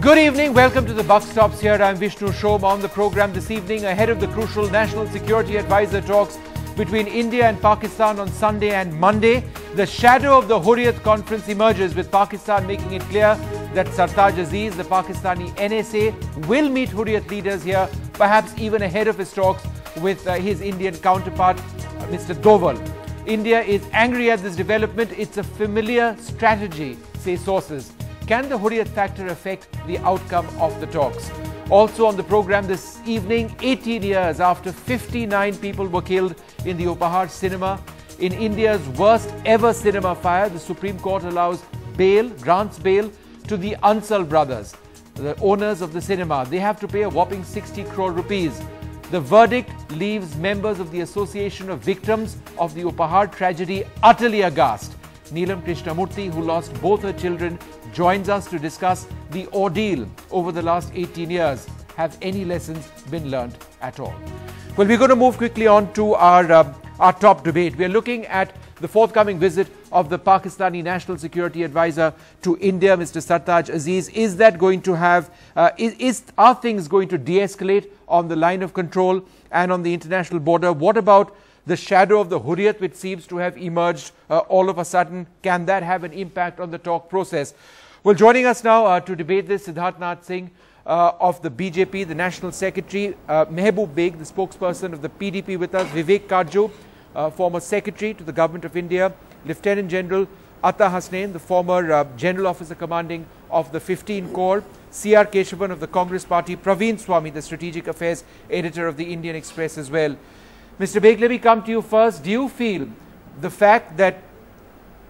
Good evening, welcome to the Buck Stops here. I'm Vishnu Shom on the program this evening ahead of the crucial National Security Advisor talks between India and Pakistan on Sunday and Monday. The shadow of the Hurriyat Conference emerges with Pakistan making it clear that Sartaj Aziz, the Pakistani NSA, will meet Hurriyat leaders here, perhaps even ahead of his talks with his Indian counterpart, Mr. Doval. India is angry at this development. It's a familiar strategy, say sources. Can the Hurriyat factor affect the outcome of the talks? Also on the program this evening, 18 years after 59 people were killed in the Upahar cinema. In India's worst ever cinema fire, the Supreme Court allows bail, grants bail to the Ansal brothers, the owners of the cinema. They have to pay a whopping 60 crore rupees. The verdict leaves members of the Association of Victims of the Upahar tragedy utterly aghast. Neelam Krishnamurthy, who lost both her children, joins us to discuss the ordeal over the last 18 years. Have any lessons been learned at all? Well, we're going to move quickly on to our top debate. We're looking at the forthcoming visit of the Pakistani National Security Advisor to India, Mr. Sartaj Aziz. Is that going to have, are things going to de-escalate on the line of control and on the international border? What about the shadow of the Hurriyat, which seems to have emerged all of a sudden? Can that have an impact on the talk process? Well, joining us now to debate this, Siddharth Singh of the BJP, the National Secretary, Mehboob Beg, the spokesperson of the PDP with us, Vivek Kajju, former Secretary to the Government of India, Lieutenant General Atta Hasnain, the former General Officer Commanding of the 15 Corps, C.R. Keshavan of the Congress Party, Praveen Swami, the Strategic Affairs Editor of the Indian Express as well. Mr. Beg, let me come to you first. Do you feel the fact that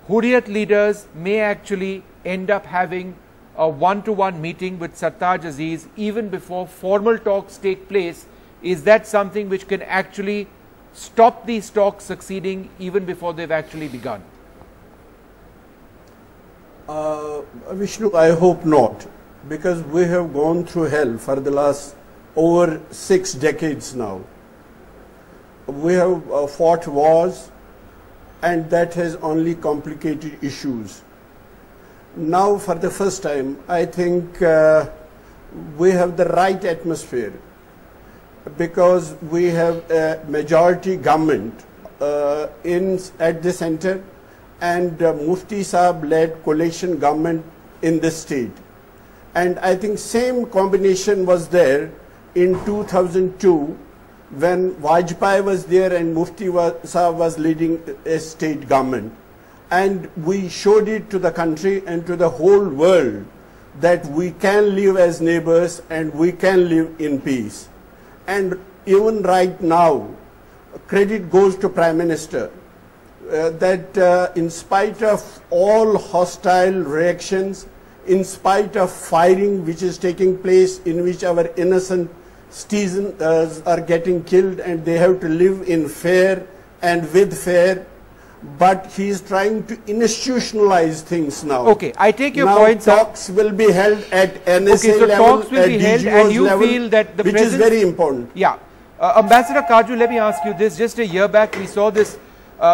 Hurriyat leaders may actually end up having a one-to-one meeting with Sartaj Aziz even before formal talks take place, is that something which can actually stop these talks succeeding even before they've actually begun? Vishnu, I hope not, because we have gone through hell for the last over 6 decades now. We have fought wars, and that has only complicated issues. Now, for the first time, I think we have the right atmosphere, because we have a majority government at the center and Mufti Saab led coalition government in the state. And I think same combination was there in 2002 when Vajpayee was there and Mufti Saab was leading a state government. And we showed it to the country and to the whole world that we can live as neighbors and we can live in peace. And even right now, credit goes to Prime Minister that in spite of all hostile reactions, in spite of firing which is taking place in which our innocent citizens are getting killed and they have to live in fear and with fear, but he is trying to institutionalize things now. Okay, I take your now point, sir. Talks will be held at NSA okay, so level, talks will be held, and you level, feel that the which is very important. Yeah. Ambassador Kajju, let me ask you this. Just a year back, we saw this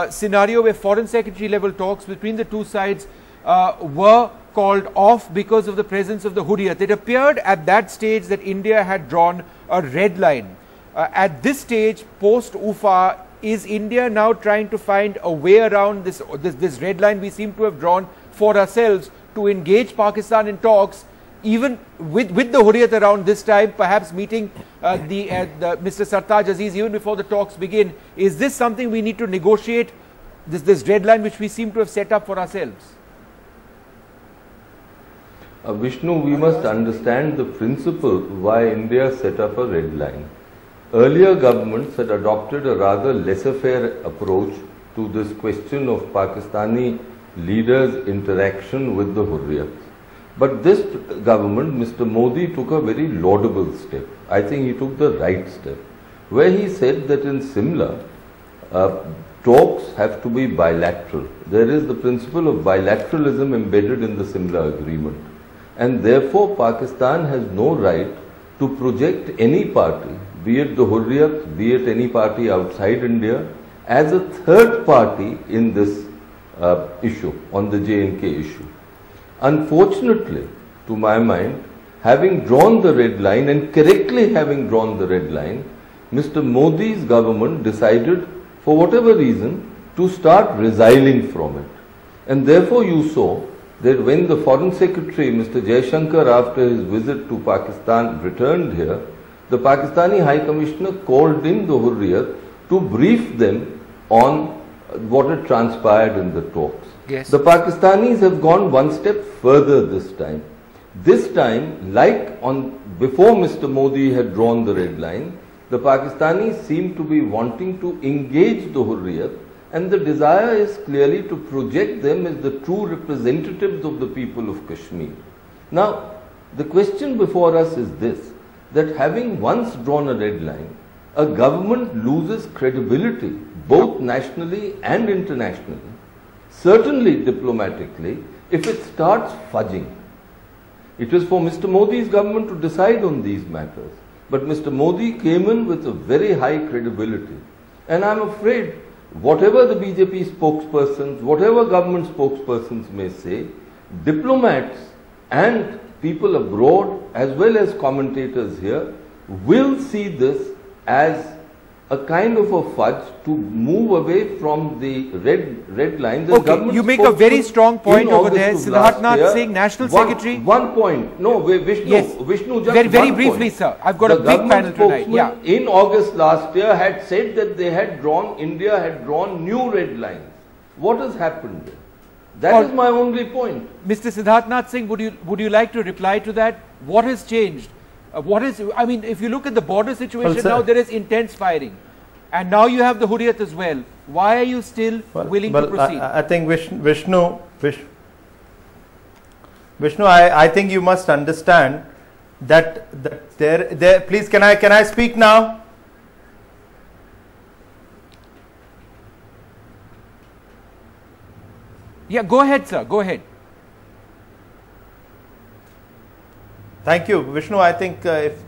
scenario where foreign secretary level talks between the two sides were called off because of the presence of the Hurriyat. It appeared at that stage that India had drawn a red line. At this stage, post-UFA, is India now trying to find a way around this red line we seem to have drawn for ourselves to engage Pakistan in talks, even with the Hurriyat around this time, perhaps meeting Mr. Sartaj Aziz even before the talks begin? Is this something we need to negotiate, this red line which we seem to have set up for ourselves? Vishnu, we must understand the principle why India set up a red line. Earlier governments had adopted a rather laissez-faire approach to this question of Pakistani leaders' interaction with the Hurriyat. But this government, Mr. Modi, took a very laudable step. I think he took the right step, where he said that in Simla, talks have to be bilateral. There is the principle of bilateralism embedded in the Simla agreement. And therefore, Pakistan has no right to project any party, be it the Hurriyat, be it any party outside India, as a third party in this issue, on the J&K issue. Unfortunately, to my mind, having drawn the red line and correctly having drawn the red line, Mr. Modi's government decided, for whatever reason, to start resiling from it. And therefore you saw that when the Foreign Secretary, Mr. Jaishankar, after his visit to Pakistan, returned here, the Pakistani High Commissioner called in the Hurriyat to brief them on what had transpired in the talks. Yes. The Pakistanis have gone one step further this time. This time, like before Mr. Modi had drawn the red line, the Pakistanis seem to be wanting to engage the Hurriyat, and the desire is clearly to project them as the true representatives of the people of Kashmir. Now, the question before us is this, that having once drawn a red line, a government loses credibility both nationally and internationally, certainly diplomatically, if it starts fudging. It is for Mr. Modi's government to decide on these matters. But Mr. Modi came in with a very high credibility. And I'm afraid, whatever the BJP spokespersons, whatever government spokespersons may say, diplomats and people abroad as well as commentators here will see this as a kind of a fudge to move away from the red lines. Okay, you make a very strong point over there. Siddharthnath Singh, National Secretary. One point. No, Vishnu. Yes. Vishnu, just very briefly, sir. I've got a big panel tonight. Yeah. In August last year had said that India had drawn new red lines. What has happened there? That is my only point. Mr. Siddharthnath Singh, would you like to reply to that? What has changed? I mean, if you look at the border situation now, there is intense firing. And now you have the Hurriyat as well. Why are you still willing to proceed? I think Vishnu, I think you must understand that please, can I speak now? Yeah, go ahead, sir. Go ahead. Thank you, Vishnu. I think if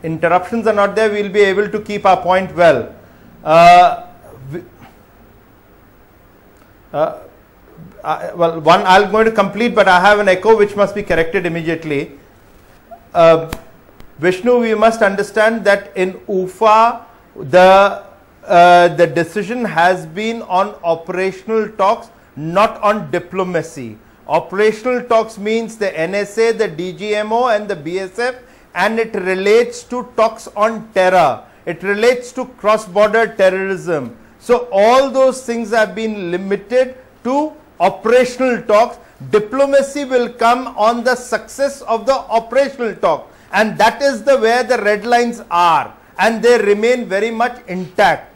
interruptions are not there, we will be able to keep our point well. I'm going to complete, but I have an echo which must be corrected immediately. Vishnu, we must understand that in UFA, the decision has been on operational talks, not on diplomacy. Operational talks means the NSA, the DGMO and the BSF, and it relates to talks on terror. It relates to cross-border terrorism. So all those things have been limited to operational talks. Diplomacy will come on the success of the operational talk, and that is where the red lines are, and they remain very much intact.